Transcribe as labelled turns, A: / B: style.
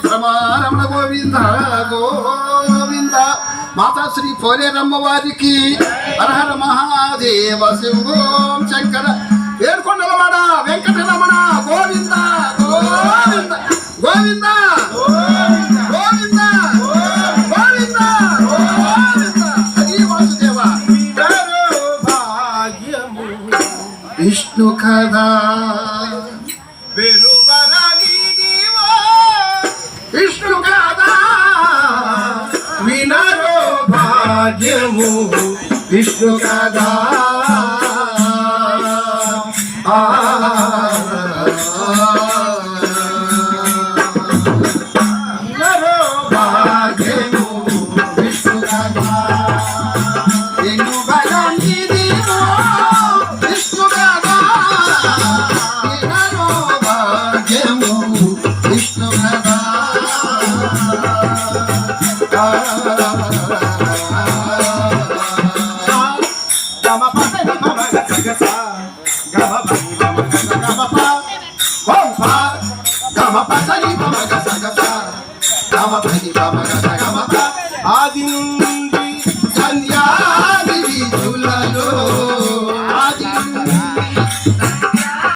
A: రమణ గోవింద గోవింద మాతా శ్రీ పోలేరమ్మ వారికి హరహర మహాదేవ శివం శంకర ఏడుకొండలవాడ వెంకటరమణ గోవింద గోవింద గోవింద గోవింద గోవింద గోవింద హరి వాసుదేవ భాగ్యము విష్ణు కదా విష్ణు కదా వినరో భాగ్యము విష్ణు కదా వినరో భాగ్యము విష్ణు కదా విష్ణు కదా వినరో భాగ్యము విష్ణు కదా Gama